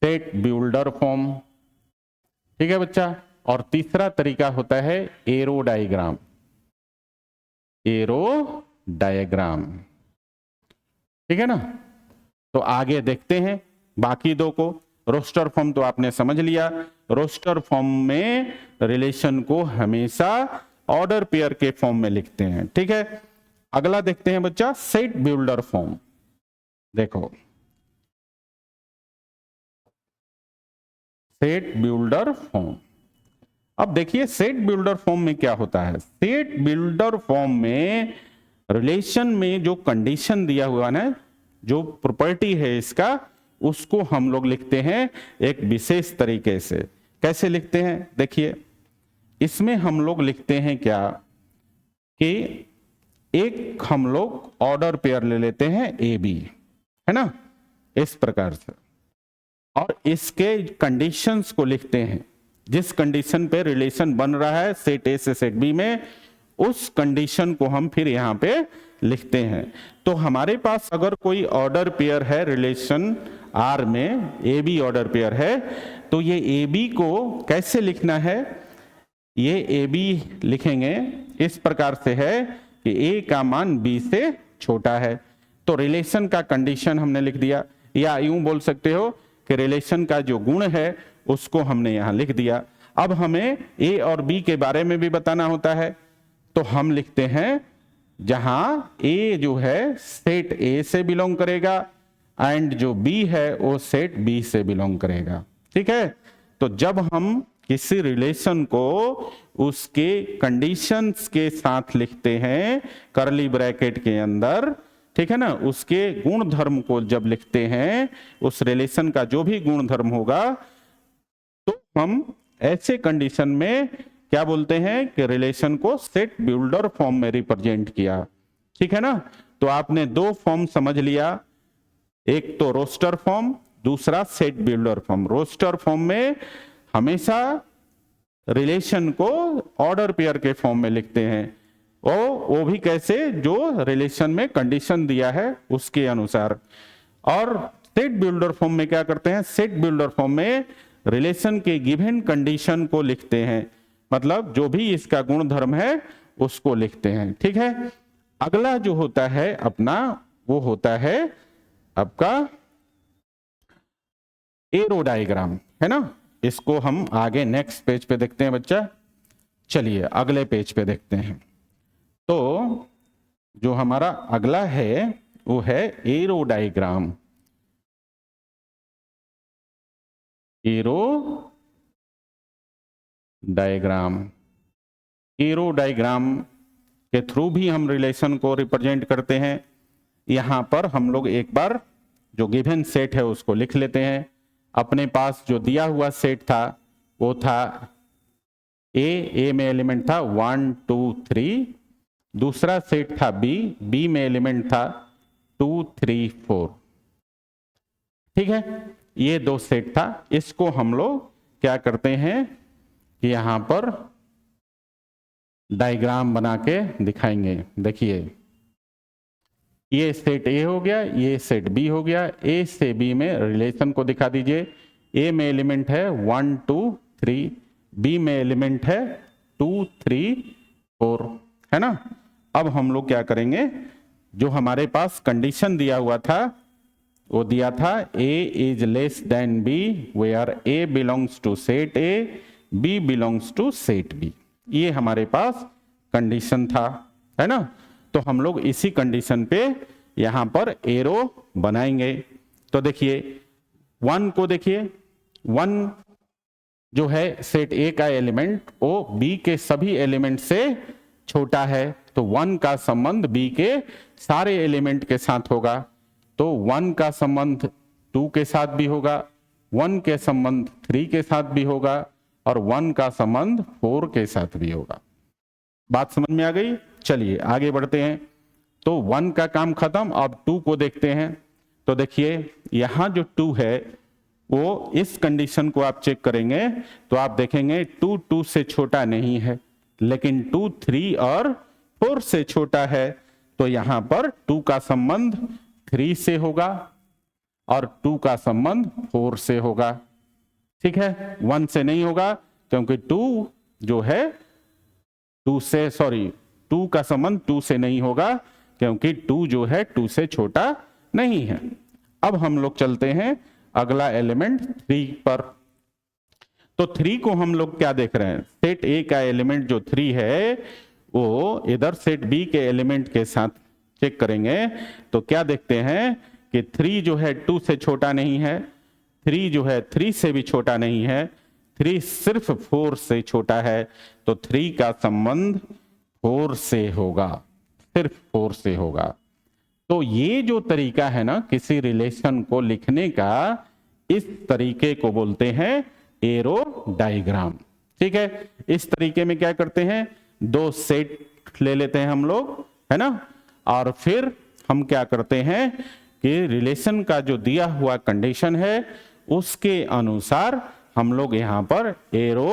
सेट ब्यूल्डर फॉर्म, ठीक है बच्चा। और तीसरा तरीका होता है एरो डायग्राम, एरो डायग्राम, ठीक है ना। तो आगे देखते हैं बाकी दो को। रोस्टर फॉर्म तो आपने समझ लिया, रोस्टर फॉर्म में रिलेशन को हमेशा ऑर्डर पेयर के फॉर्म में लिखते हैं, ठीक है। अगला देखते हैं बच्चा सेट बिल्डर फॉर्म। देखो सेट बिल्डर फॉर्म, अब देखिए सेट बिल्डर फॉर्म में क्या होता है। सेट बिल्डर फॉर्म में रिलेशन में जो कंडीशन दिया हुआ है, जो प्रॉपर्टी है इसका, उसको हम लोग लिखते हैं एक विशेष तरीके से। कैसे लिखते हैं देखिए, इसमें हम लोग लिखते हैं क्या कि एक हम लोग ऑर्डर पेयर ले लेते हैं ए बी, है ना, इस प्रकार से, और इसके कंडीशंस को लिखते हैं। जिस कंडीशन पे रिलेशन बन रहा है सेट ए से सेट बी में, उस कंडीशन को हम फिर यहां पे लिखते हैं। तो हमारे पास अगर कोई ऑर्डर पेयर है रिलेशन आर में, ए बी ऑर्डर पेयर है, तो ये ए बी को कैसे लिखना है, ये ए बी लिखेंगे इस प्रकार से है कि ए का मान बी से छोटा है। तो रिलेशन का कंडीशन हमने लिख दिया, या यूं बोल सकते हो कि रिलेशन का जो गुण है उसको हमने यहां लिख दिया। अब हमें ए और बी के बारे में भी बताना होता है, तो हम लिखते हैं जहां ए जो है सेट ए से बिलोंग करेगा एंड जो बी है वो सेट बी से बिलोंग करेगा, ठीक है। तो जब हम किसी रिलेशन को उसके कंडीशंस के साथ लिखते हैं करली ब्रैकेट के अंदर, ठीक है ना, उसके गुण धर्म को जब लिखते हैं, उस रिलेशन का जो भी गुण धर्म होगा, तो हम ऐसे कंडीशन में क्या बोलते हैं कि रिलेशन को सेट बिल्डर फॉर्म में रिप्रेजेंट किया, ठीक है ना। तो आपने दो फॉर्म समझ लिया, एक तो रोस्टर फॉर्म, दूसरा set builder form. Roster form में हमेशा रिलेशन को ऑर्डर पेयर के फॉर्म में लिखते हैं, वो भी कैसे, जो रिलेशन में कंडीशन दिया है उसके अनुसार। और सेट बिल्डर फॉर्म में क्या करते हैं, सेट बिल्डर फॉर्म में रिलेशन के गिवन कंडीशन को लिखते हैं, मतलब जो भी इसका गुण धर्म है उसको लिखते हैं, ठीक है। अगला जो होता है अपना, वो होता है आपका एरो डायग्राम, है ना। इसको हम आगे नेक्स्ट पेज पे देखते हैं बच्चा। चलिए अगले पेज पे देखते हैं। तो जो हमारा अगला है वो है arrow diagram. Arrow diagram, arrow diagram के थ्रू भी हम रिलेशन को रिप्रेजेंट करते हैं। यहां पर हम लोग एक बार जो गिवन सेट है उसको लिख लेते हैं। अपने पास जो दिया हुआ सेट था वो था ए में एलिमेंट था 1 2 3, दूसरा सेट था बी में एलिमेंट था 2 3 4, ठीक है। ये दो सेट था, इसको हम लोग क्या करते हैं कि यहां पर डायग्राम बना के दिखाएंगे। देखिए ये सेट ए हो गया, ये सेट बी हो गया। ए से बी में रिलेशन को दिखा दीजिए। ए में एलिमेंट है 1 2 3, बी में एलिमेंट है 2 3 4, है ना। अब हम लोग क्या करेंगे, जो हमारे पास कंडीशन दिया हुआ था वो दिया था A is less than B where A belongs to set A, B belongs to set B. ये हमारे पास कंडीशन था, है ना। तो हम लोग इसी कंडीशन पे यहां पर एरो बनाएंगे। तो देखिए 1 को देखिए, 1 जो है सेट ए का एलिमेंट वो बी के सभी एलिमेंट से छोटा है, तो 1 का संबंध बी के सारे एलिमेंट के साथ होगा। तो 1 का संबंध 2 के साथ भी होगा, 1 के संबंध 3 के साथ भी होगा, और 1 का संबंध 4 के साथ भी होगा। बात समझ में आ गई। चलिए आगे बढ़ते हैं। तो 1 का काम खत्म, अब 2 को देखते हैं। तो देखिए यहां जो 2 है वो इस कंडीशन को आप चेक करेंगे तो आप देखेंगे 2 2 से छोटा नहीं है, लेकिन 2 3 और 4 से छोटा है। तो यहां पर 2 का संबंध 3 से होगा और 2 का संबंध 4 से होगा। ठीक है, 1 से नहीं होगा क्योंकि 2 जो है 2 का संबंध 2 से नहीं होगा क्योंकि 2 जो है 2 से छोटा नहीं है। अब हम लोग चलते हैं अगला एलिमेंट 3 पर। तो 3 को हम लोग क्या देख रहे हैं, सेट ए का एलिमेंट जो 3 है वो इधर सेट बी के एलिमेंट के साथ चेक करेंगे तो क्या देखते हैं कि 3 जो है 2 से छोटा नहीं है, 3 जो है 3 से भी छोटा नहीं है, 3 सिर्फ 4 से छोटा है, तो 3 का संबंध 4 से होगा, सिर्फ 4 से होगा। तो ये जो तरीका है ना किसी रिलेशन को लिखने का, इस तरीके को बोलते हैं एरो डायग्राम। ठीक है, इस तरीके में क्या करते हैं, 2 सेट ले लेते हैं हम लोग, है ना, और फिर हम क्या करते हैं कि रिलेशन का जो दिया हुआ कंडीशन है उसके अनुसार हम लोग यहां पर एरो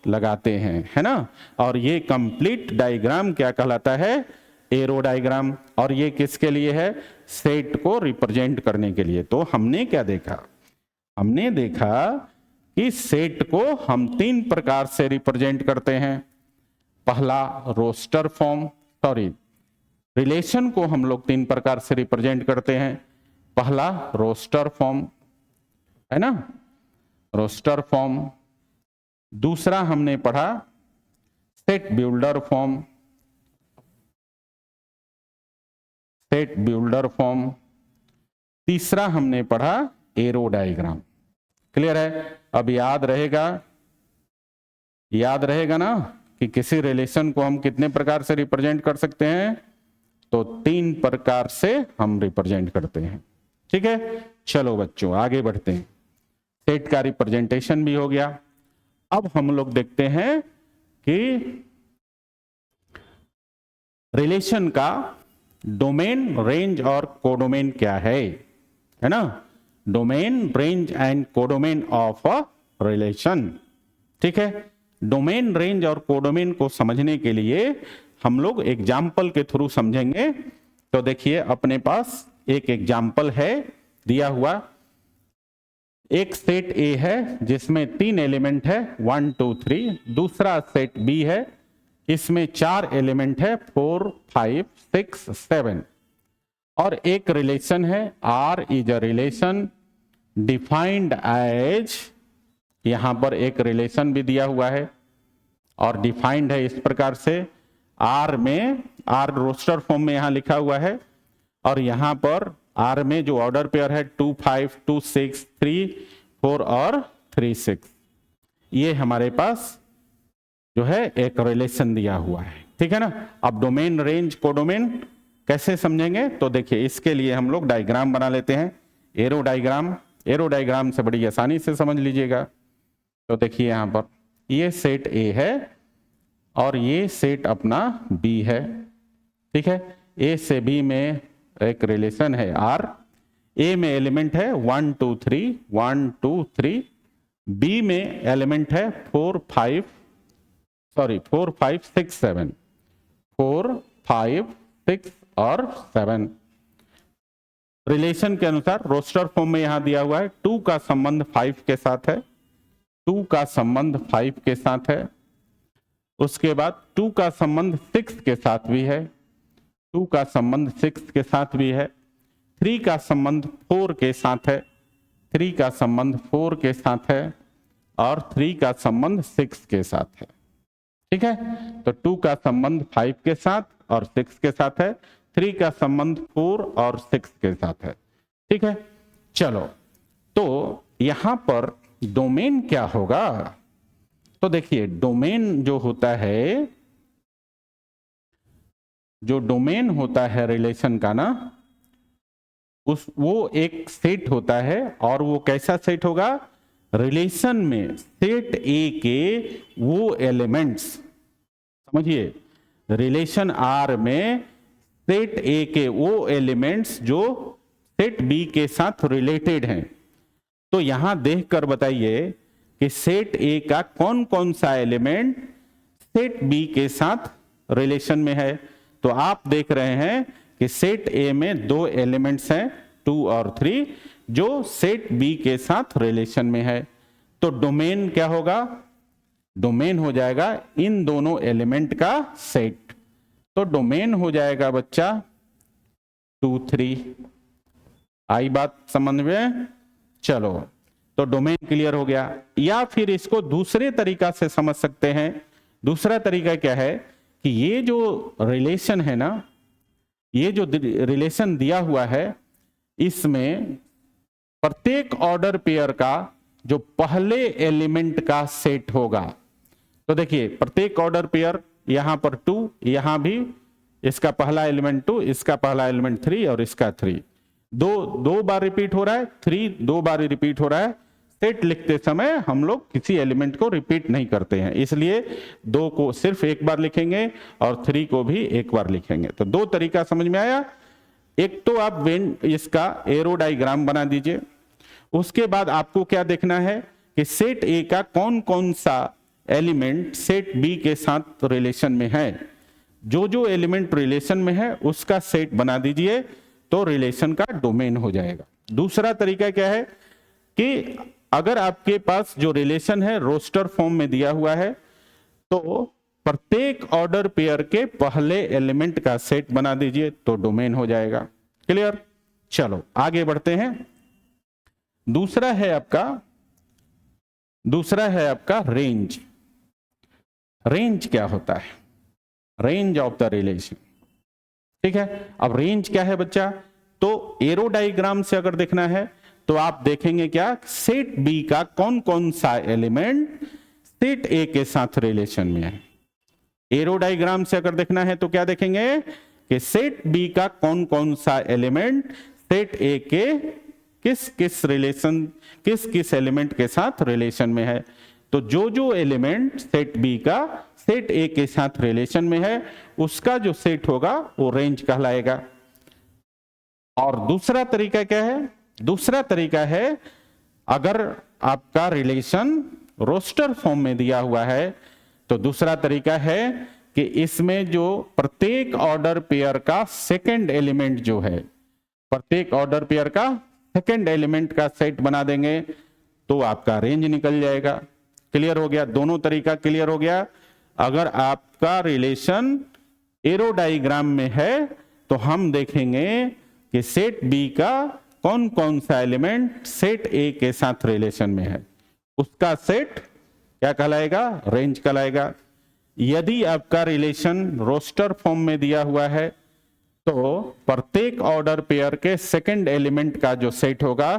लगाते हैं, है ना। और ये कंप्लीट डायग्राम क्या कहलाता है, एरो डायग्राम। और ये किसके लिए है, सेट को रिप्रेजेंट करने के लिए। तो हमने क्या देखा, हमने देखा कि सेट को हम 3 प्रकार से रिप्रेजेंट करते हैं। पहला रोस्टर फॉर्म, रिलेशन को हम लोग 3 प्रकार से रिप्रेजेंट करते हैं। पहला रोस्टर फॉर्म, है ना, रोस्टर फॉर्म। दूसरा हमने पढ़ा set builder form, set builder form. तीसरा हमने पढ़ा एरो डायग्राम। क्लियर है, अब याद रहेगा ना कि किसी रिलेशन को हम कितने प्रकार से रिप्रेजेंट कर सकते हैं, तो 3 प्रकार से हम रिप्रेजेंट करते हैं। ठीक है, चलो बच्चों आगे बढ़ते हैं। सेट का रिप्रेजेंटेशन भी हो गया। अब हम लोग देखते हैं कि रिलेशन का डोमेन, रेंज और कोडोमेन क्या है ना, domain, range and codomain of a relation. ठीक है, डोमेन, रेंज और कोडोमेन को समझने के लिए हम लोग एग्जाम्पल के थ्रू समझेंगे। तो देखिए अपने पास एक एग्जाम्पल है दिया हुआ, एक सेट ए है जिसमें 3 एलिमेंट है 1 2 3। दूसरा सेट बी है, इसमें 4 एलिमेंट है 4 5 6 7। और एक रिलेशन है R is a relation defined as, यहां पर एक रिलेशन भी दिया हुआ है और डिफाइंड है इस प्रकार से, आर में, आर रोस्टर फॉर्म में यहां लिखा हुआ है, और यहां पर आर में जो ऑर्डर पेयर है 2 5 2 6 3 4 और 3 6, ये हमारे पास जो है एक रिलेशन दिया हुआ है। ठीक है ना। अब डोमेन, रेंज, कोडोमेन कैसे समझेंगे, तो देखिए इसके लिए हम लोग डायग्राम बना लेते हैं, एरो डायग्राम। एरो डायग्राम से बड़ी आसानी से समझ लीजिएगा। तो देखिए यहां पर ये सेट ए है और ये सेट अपना बी है। ठीक है, ए से बी में एक रिलेशन है आर। ए में एलिमेंट है 1 2 3 1 2 3, बी में एलिमेंट है 4 5 6 7, 4 5 6 और 7। रिलेशन के अनुसार रोस्टर फॉर्म में यहां दिया हुआ है 2 का संबंध 5 के साथ है, 2 का संबंध 5 के साथ है। उसके बाद 2 का संबंध 6 के साथ भी है, 2 का संबंध 6 के साथ भी है। 3 का संबंध 4 के साथ है, 3 का संबंध 4 के साथ है, और 3 का संबंध 6 के साथ है। ठीक है, तो 2 का संबंध 5 के साथ और 6 के साथ है, 3 का संबंध 4 और 6 के साथ है। ठीक है, चलो तो यहां पर डोमेन क्या होगा, तो देखिए डोमेन जो होता है, जो डोमेन होता है रिलेशन का ना, वो एक सेट होता है। और वो कैसा सेट होगा, रिलेशन में सेट ए के वो एलिमेंट्स, समझिए रिलेशन आर में सेट ए के वो एलिमेंट्स जो सेट बी के साथ रिलेटेड हैं। तो यहां देखकर बताइए कि सेट ए का कौन कौन सा एलिमेंट सेट बी के साथ रिलेशन में है। तो आप देख रहे हैं कि सेट ए में 2 एलिमेंट्स हैं 2 और 3 जो सेट बी के साथ रिलेशन में है। तो डोमेन क्या होगा? डोमेन हो जाएगा इन दोनों एलिमेंट का सेट। तो डोमेन हो जाएगा बच्चा 2 3। आई बात समझ में? चलो, तो डोमेन क्लियर हो गया। या फिर इसको दूसरे तरीका से समझ सकते हैं। दूसरा तरीका क्या है कि ये जो रिलेशन है ना, ये जो रिलेशन दिया हुआ है, इसमें प्रत्येक ऑर्डर पेयर का जो पहले एलिमेंट का सेट होगा। तो देखिए, प्रत्येक ऑर्डर पेयर, यहां पर 2, यहां भी इसका पहला एलिमेंट 2, इसका पहला एलिमेंट 3 और इसका 3, दो बार रिपीट हो रहा है, 3 2 बार रिपीट हो रहा है। सेट लिखते समय हम लोग किसी एलिमेंट को रिपीट नहीं करते हैं, इसलिए 2 को सिर्फ एक बार लिखेंगे और 3 को भी एक बार लिखेंगे। तो 2 तरीका समझ में आया। एक तो आप वेन इसका एरो डायग्राम बना दीजिए। उसके बाद आपको क्या देखना है कि सेट ए का कौन कौन सा एलिमेंट सेट बी के साथ रिलेशन में है। जो जो एलिमेंट रिलेशन में है उसका सेट बना दीजिए, तो रिलेशन का डोमेन हो जाएगा। दूसरा तरीका क्या है कि अगर आपके पास जो रिलेशन है रोस्टर फॉर्म में दिया हुआ है, तो प्रत्येक ऑर्डर पेयर के पहले एलिमेंट का सेट बना दीजिए, तो डोमेन हो जाएगा। क्लियर? चलो आगे बढ़ते हैं। दूसरा है आपका रेंज। रेंज क्या होता है? Range of the relation. ठीक है, अब रेंज क्या है बच्चा? तो एरो डायग्राम से अगर देखना है तो आप देखेंगे क्या, सेट बी का कौन कौन सा एलिमेंट सेट ए के साथ रिलेशन में है। एरो डायग्राम से अगर देखना है तो क्या देखेंगे कि सेट बी का कौन कौन सा एलिमेंट सेट ए के किस किस एलिमेंट के साथ रिलेशन में है। तो जो जो एलिमेंट सेट बी का सेट ए के साथ रिलेशन में है, उसका जो सेट होगा वो रेंज कहलाएगा। और दूसरा तरीका क्या है? दूसरा तरीका है, अगर आपका रिलेशन रोस्टर फॉर्म में दिया हुआ है, तो दूसरा तरीका है कि इसमें जो प्रत्येक ऑर्डर पेयर का सेकंड एलिमेंट जो है, प्रत्येक ऑर्डर पेयर का सेकंड एलिमेंट का सेट बना देंगे, तो आपका रेंज निकल जाएगा। क्लियर हो गया? दोनों तरीका क्लियर हो गया। अगर आपका रिलेशन एरो डायग्राम में है तो हम देखेंगे कि सेट बी का कौन कौन सा एलिमेंट सेट ए के साथ रिलेशन में है, उसका सेट क्या कहलाएगा? रेंज कहलाएगा। यदि आपका रिलेशन रोस्टर फॉर्म में दिया हुआ है, तो प्रत्येक ऑर्डर पेयर के सेकंड एलिमेंट का जो सेट होगा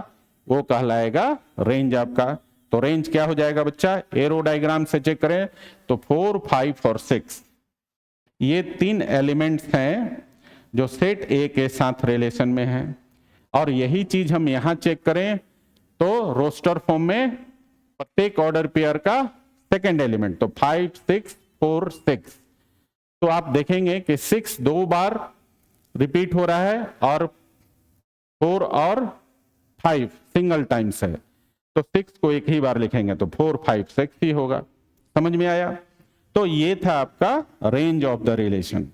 वो कहलाएगा रेंज आपका। तो रेंज क्या हो जाएगा बच्चा? एरो डायग्राम से चेक करें तो 4 5 और 6 ये 3 एलिमेंट्स हैं जो सेट ए के साथ रिलेशन में हैं। और यही चीज हम यहां चेक करें तो रोस्टर फॉर्म में प्रत्येक ऑर्डर पेयर का सेकंड एलिमेंट, तो 5 6 4 6, तो आप देखेंगे कि 6 2 बार रिपीट हो रहा है और 4 और 5 सिंगल टाइम्स है, तो 6 को एक ही बार लिखेंगे तो 4 5 6 ही होगा। समझ में आया? तो ये था आपका रेंज ऑफ द रिलेशन।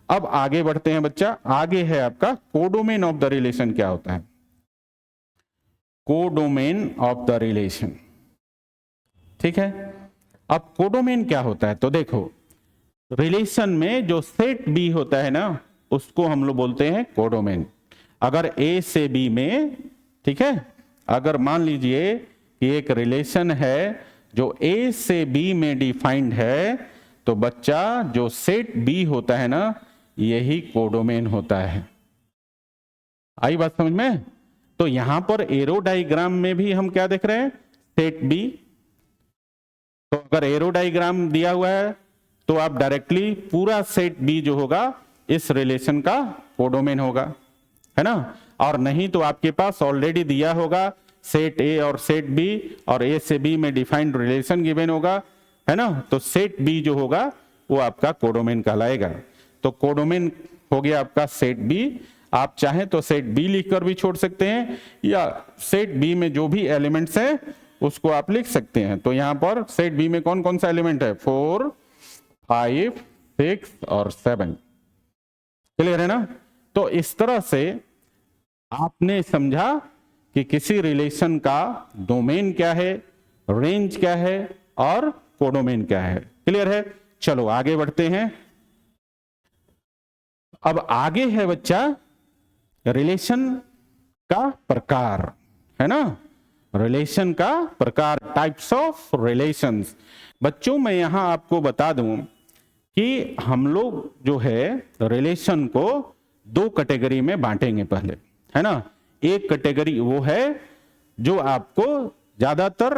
अब आगे बढ़ते हैं बच्चा। आगे है आपका कोडोमेन ऑफ द रिलेशन। क्या होता है कोडोमेन ऑफ द रिलेशन? ठीक है, अब कोडोमेन क्या होता है? तो देखो, रिलेशन में जो सेट बी होता है ना, उसको हम लोग बोलते हैं कोडोमेन। अगर ए से बी में, ठीक है, अगर मान लीजिए कि एक रिलेशन है जो ए से बी में डिफाइंड है, तो बच्चा जो सेट बी होता है ना, यही कोडोमेन होता है। आई बात समझ में? तो यहां पर एरो डायग्राम में भी हम क्या देख रहे हैं? Set B. तो अगर एरो डायग्राम दिया हुआ है तो आप डायरेक्टली पूरा सेट बी जो होगा इस रिलेशन का कोडोमेन होगा, है ना। और नहीं तो आपके पास ऑलरेडी दिया होगा सेट ए और सेट बी, और ए से बी में डिफाइंड रिलेशन गिवन होगा, है ना। तो सेट बी जो होगा वो आपका कोडोमेन कहलाएगा। तो कोडोमेन हो गया आपका सेट बी। आप चाहें तो सेट बी लिखकर भी छोड़ सकते हैं, या सेट बी में जो भी एलिमेंट्स हैं उसको आप लिख सकते हैं। तो यहां पर सेट बी में कौन कौन सा एलिमेंट है? 4 5 6 और 7। क्लियर है ना। तो इस तरह से आपने समझा कि किसी रिलेशन का डोमेन क्या है, रेंज क्या है और कोडोमेन क्या है। क्लियर है? चलो आगे बढ़ते हैं। अब आगे है बच्चा रिलेशन का प्रकार, है ना, रिलेशन का प्रकार, टाइप्स ऑफ रिलेशंस। बच्चों मैं यहां आपको बता दूं कि हम लोग जो है रिलेशन को दो कैटेगरी में बांटेंगे पहले, है ना। एक कैटेगरी वो है जो आपको ज्यादातर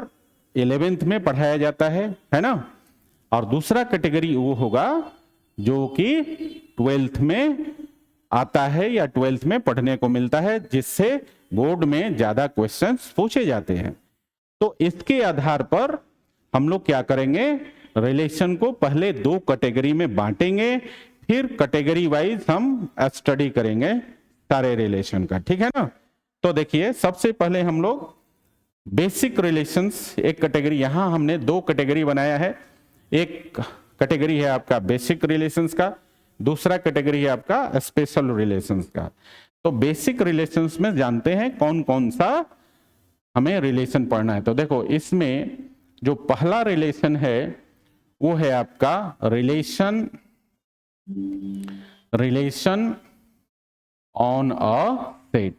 11th में पढ़ाया जाता है ना, और दूसरा कैटेगरी वो होगा जो कि 12th में आता है या 12th में पढ़ने को मिलता है, जिससे बोर्ड में ज्यादा क्वेश्चंस पूछे जाते हैं। तो इसके आधार पर हम लोग क्या करेंगे, रिलेशन को पहले दो कैटेगरी में बांटेंगे, फिर कैटेगरी वाइज हम स्टडी करेंगे सारे रिलेशन का, ठीक है ना। तो देखिए सबसे पहले हम लोग बेसिक रिलेशंस, एक कैटेगरी, यहां हमने दो कैटेगरी बनाया है। एक कैटेगरी है आपका बेसिक रिलेशंस का, दूसरा कैटेगरी है आपका स्पेशल रिलेशंस का। तो बेसिक रिलेशंस में जानते हैं कौन कौन सा हमें रिलेशन पढ़ना है। तो देखो इसमें जो पहला रिलेशन है वो है आपका रिलेशन ऑन अ सेट,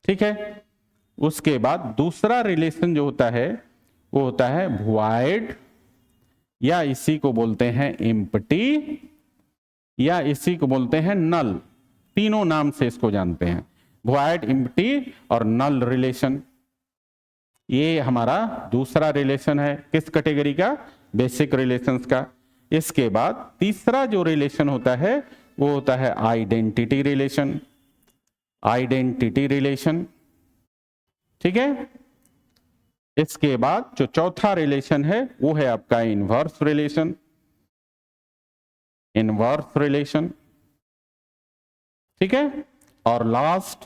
ठीक है। उसके बाद दूसरा रिलेशन जो होता है वो होता है वॉइड, या इसी को बोलते हैं एम्प्टी, या इसी को बोलते हैं नल। तीनों नाम से इसको जानते हैं, वॉइड, एम्प्टी और नल रिलेशन। ये हमारा दूसरा रिलेशन है किस कैटेगरी का, बेसिक रिलेशंस का। इसके बाद तीसरा जो रिलेशन होता है वो होता है आइडेंटिटी रिलेशन, आइडेंटिटी रिलेशन, ठीक है। इसके बाद जो चौथा रिलेशन है वो है आपका इनवर्स रिलेशन, इनवर्स रिलेशन, ठीक है। और लास्ट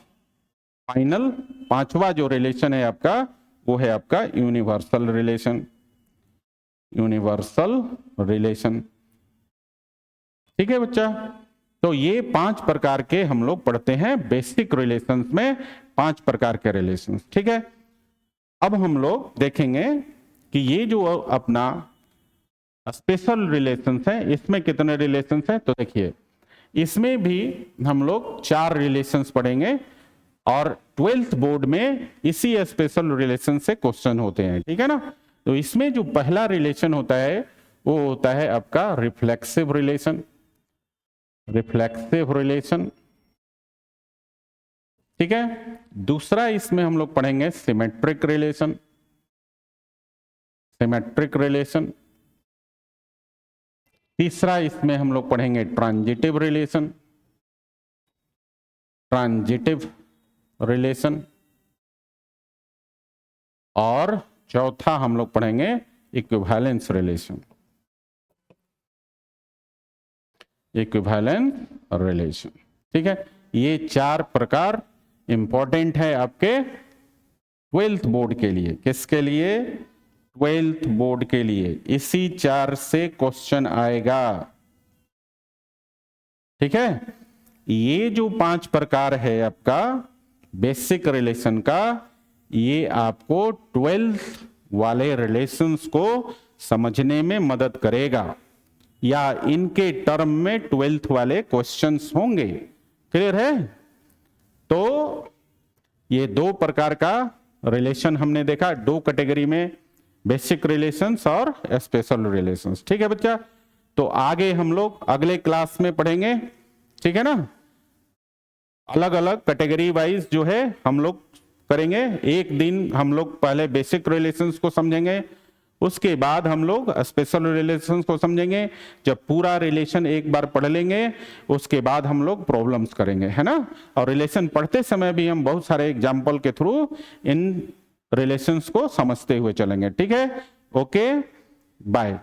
फाइनल पांचवा जो रिलेशन है आपका वो है आपका यूनिवर्सल रिलेशन, यूनिवर्सल रिलेशन, ठीक है बच्चा। तो ये 5 प्रकार के हम लोग पढ़ते हैं बेसिक रिलेशंस में, 5 प्रकार के रिलेशंस, ठीक है। अब हम लोग देखेंगे कि ये जो अपना स्पेशल रिलेशंस है इसमें कितने रिलेशंस हैं। तो देखिए इसमें भी हम लोग 4 रिलेशंस पढ़ेंगे और 12th बोर्ड में इसी स्पेशल रिलेशन से क्वेश्चन होते हैं, ठीक है ना। तो इसमें जो पहला रिलेशन होता है वो होता है आपका रिफ्लेक्सिव रिलेशन, रिफ्लेक्सिव रिलेशन, ठीक है। दूसरा इसमें हम लोग पढ़ेंगे सिमेट्रिक रिलेशन, सिमेट्रिक रिलेशन। तीसरा इसमें हम लोग पढ़ेंगे ट्रांजिटिव रिलेशन, ट्रांजिटिव रिलेशन। और चौथा हम लोग पढ़ेंगे इक्विवेलेंस रिलेशन, इक्विवेलेंस रिलेशन, ठीक है। ये 4 प्रकार इंपॉर्टेंट है आपके 12th बोर्ड के लिए। किसके लिए? 12th बोर्ड के लिए। इसी 4 से क्वेश्चन आएगा, ठीक है। ये जो 5 प्रकार है आपका बेसिक रिलेशन का, ये आपको 12th वाले रिलेशंस को समझने में मदद करेगा, या इनके टर्म में 12th वाले क्वेश्चंस होंगे। क्लियर है? तो ये 2 प्रकार का रिलेशन हमने देखा, 2 कैटेगरी में, बेसिक रिलेशंस और स्पेशल रिलेशंस, ठीक है बच्चा। तो आगे हम लोग अगले क्लास में पढ़ेंगे, ठीक है ना। अलग अलग कैटेगरी वाइज जो है हम लोग करेंगे। एक दिन हम लोग पहले बेसिक रिलेशंस को समझेंगे, उसके बाद हम लोग स्पेशल रिलेशंस को समझेंगे। जब पूरा रिलेशन एक बार पढ़ लेंगे उसके बाद हम लोग प्रॉब्लम्स करेंगे, है ना। और रिलेशन पढ़ते समय भी हम बहुत सारे एग्जाम्पल के थ्रू इन रिलेशंस को समझते हुए चलेंगे, ठीक है। Okay, bye.